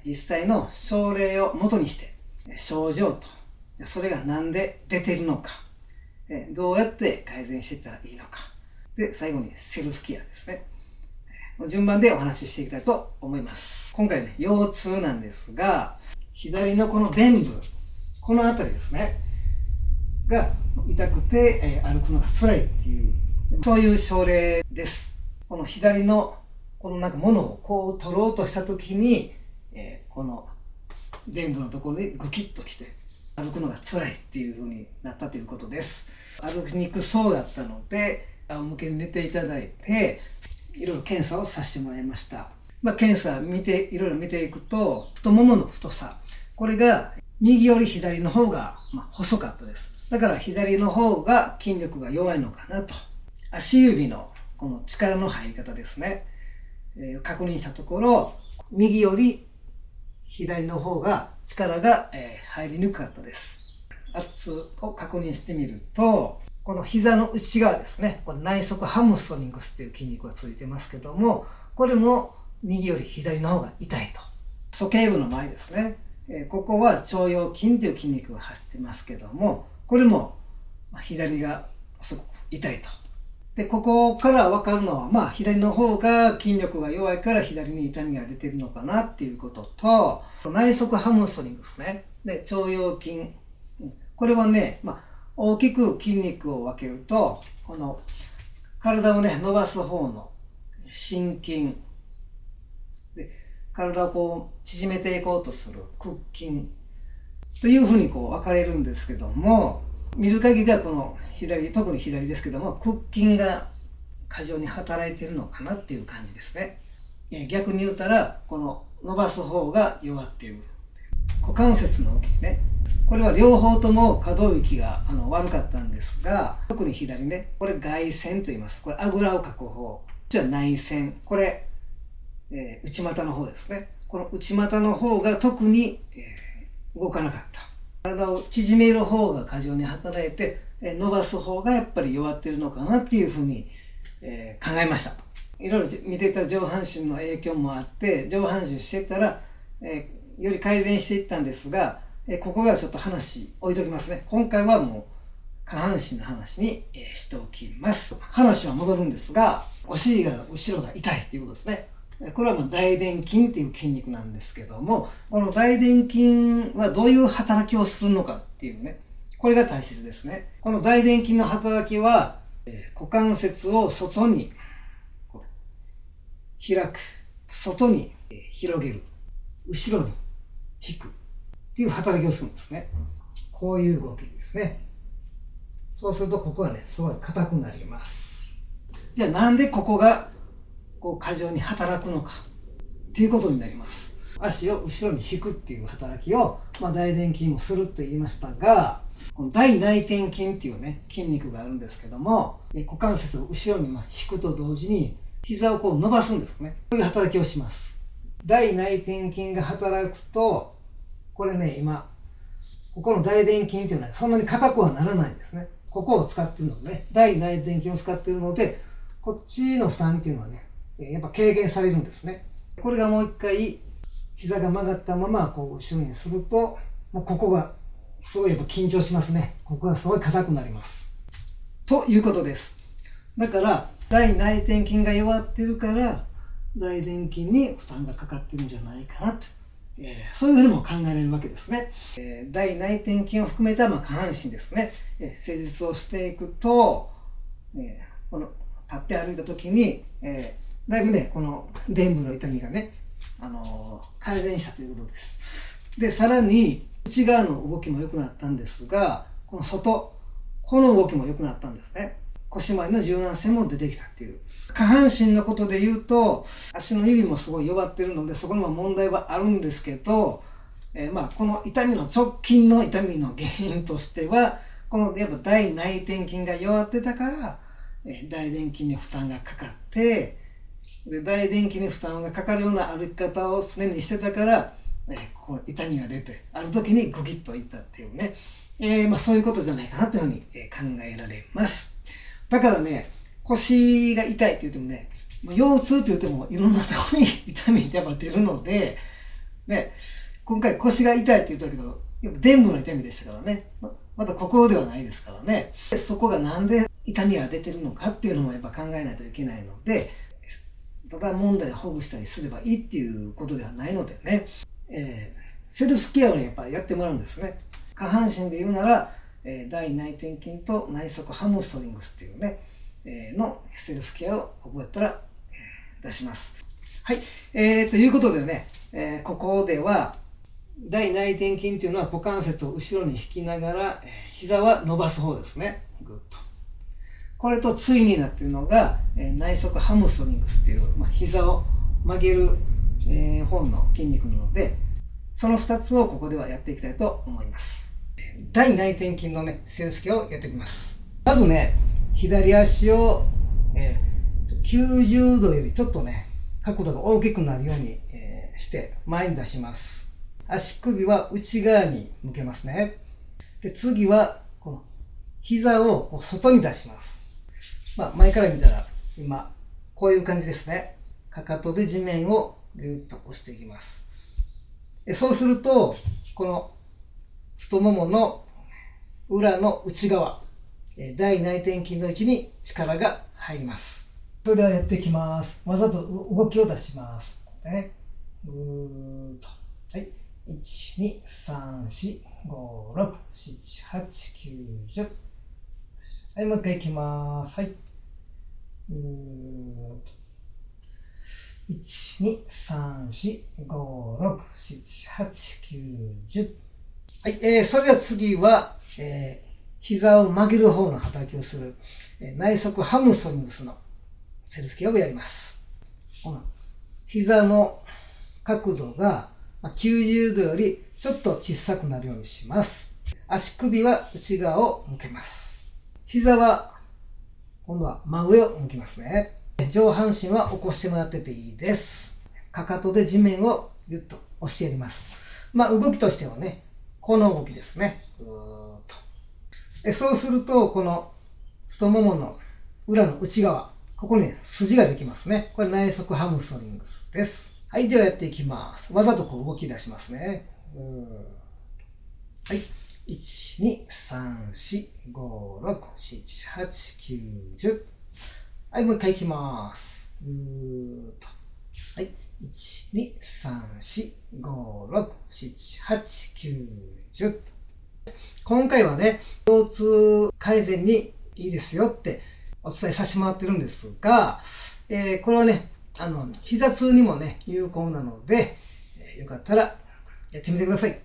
実際の症例を元にして症状とそれが何で出ているのか、どうやって改善していったらいいのか、で最後にセルフケアですね。順番でお話ししていきたいと思います。今回ね、腰痛なんですが、左のこの臀部、この辺りですねが痛くて、歩くのが辛いっていう、そういう症例です。この左のこのなんか物をこう取ろうとした時に、この臀部のところにグキッときて歩くのが辛いっていう風になったということです。歩きにくそうだったので仰向けに寝ていただいて、いろいろ検査をさせてもらいました。検査いろいろ見ていくと、太ももの太さ、これが右より左の方が細かったです。だから左の方が筋力が弱いのかなと。足指のこの力の入り方ですね、確認したところ、右より左の方が力が入りにくかったです。圧を確認してみると、この膝の内側ですね、これ内側ハムストリングスっていう筋肉がついてますけども、これも右より左の方が痛いと。鼠径部の前ですね、ここは腸腰筋という筋肉が走ってますけども、これも左がすごく痛いと。で、ここから分かるのは、左の方が筋力が弱いから左に痛みが出てるのかなっていうことと、内側ハムストリングですね。で、腸腰筋。これはね、大きく筋肉を分けると、この体をね、伸ばす方の伸筋。で、体をこう縮めていこうとする屈筋。というふうにこう分かれるんですけども、見る限りではこの左、特に左ですけども、屈筋が過剰に働いているのかなっていう感じですね。逆に言うたら、この伸ばす方が弱っている。股関節の動きね。これは両方とも可動域が悪かったんですが、特に左ね、これ外旋と言います。これあぐらをかく方。じゃあ内旋。これ、内股の方ですね。この内股の方が特に、動かなかった。体を縮める方が過剰に働いて、伸ばす方がやっぱり弱っているのかなっていうふうに、考えました。いろいろ見ていた上半身の影響もあって、上半身していったら、より改善していったんですが、ここがちょっと話置いときますね。今回はもう下半身の話に、しておきます。話は戻るんですが、お尻が後ろが痛いということですね。これは大臀筋っていう筋肉なんですけども、この大臀筋はどういう働きをするのかっていうね、これが大切ですね。この大臀筋の働きは、股関節を外に開く、外に広げる、後ろに引くっていう働きをするんですね。こういう動きですね。そうするとここはね、すごい硬くなります。じゃあなんでここがこう過剰に働くのかっていうことになります。足を後ろに引くっていう働きを、大臀筋もすると言いましたが、この大内転筋っていうね、筋肉があるんですけども、股関節を後ろに引くと同時に膝をこう伸ばすんですね。こういう働きをします。大内転筋が働くと、これね、今ここの大臀筋っていうのはそんなに硬くはならないんですね。ここを使っているのでね、大内転筋を使っているので、こっちの負担っていうのはね、やっぱ軽減されるんですね。これがもう一回膝が曲がったままこう後ろにすると、もうここがすごいやっぱ緊張しますね。ここがすごい硬くなります。ということです。だから大内転筋が弱ってるから大臀筋に負担がかかってるんじゃないかなと、そういうふうにも考えられるわけですね。大内転筋を含めた下半身ですね。施術をしていくと、この立って歩いた時に、だいぶね、この臀部の痛みがね、改善したということです。で、さらに内側の動きも良くなったんですが、この外、この動きも良くなったんですね。腰回りの柔軟性も出てきたっていう。下半身のことで言うと、足の指もすごい弱ってるので、そこにも問題はあるんですけど、この痛みの直近の痛みの原因としては、このやっぱ大内転筋が弱ってたから、大臀筋に負担がかかって、で大臀筋に負担がかかるような歩き方を常にしてたから、こう痛みが出て、ある時にグギッといったっていうね、そういうことじゃないかなというふうに考えられます。だからね、腰が痛いって言ってもね、腰痛って言ってもいろんなところに痛みってやっぱ出るので、で、今回腰が痛いって言ったけど、やっぱ臀部の痛みでしたからね。またここではないですからね。そこがなんで痛みが出てるのかっていうのもやっぱ考えないといけないので、ただ問題をほぐしたりすればいいっていうことではないのでね、セルフケアをやっぱやってもらうんですね。下半身で言うなら、大内転筋と内側ハムストリングスっていうね、のセルフケアを僕やったら、出します。はい。ということでね、ここでは、大内転筋っていうのは股関節を後ろに引きながら、膝は伸ばす方ですね。ぐっと。これと対になっているのが、内側ハムストリングスっていう、膝を曲げる、方の筋肉なので、その2つをここではやっていきたいと思います。大内転筋のね、セルフケアをやっていきます。まずね、左足を、90度よりちょっとね、角度が大きくなるように、して前に出します。足首は内側に向けますね。で、次は、この膝をこう外に出します。前から見たら、今、こういう感じですね。かかとで地面をぐーっと押していきます。そうすると、この太ももの裏の内側、大内転筋の位置に力が入ります。それではやっていきます。わざと動きを出します。ね、ぐーっと。はい。1、2、3、4、5、6、7、8、9、10。はい、もう一回いきます。はい。1、2、3、4、5、6、7、8、9、10。はい、それでは次は、膝を曲げる方の働きをする、内側ハムストリングスのセルフケアをやります。膝の角度が90度よりちょっと小さくなるようにします。足首は内側を向けます。膝は今度は真上を向きますね。上半身は起こしてもらってていいです。かかとで地面をゆっと押してやります。動きとしてはね、この動きですね。ぐーっと。そうすると、この太ももの裏の内側、ここに筋ができますね。これ内側ハムストリングスです。はい、ではやっていきます。わざとこう動き出しますね。はい。1、2、3、4、5、6、7、8、9、10。はい、もう一回いきます。ぐーっと。はい。1、2、3、4、5、6、7、8、9、10。今回はね、腰痛改善にいいですよってお伝えさせてもらってるんですが、これはね、膝痛にもね、有効なので、よかったらやってみてください。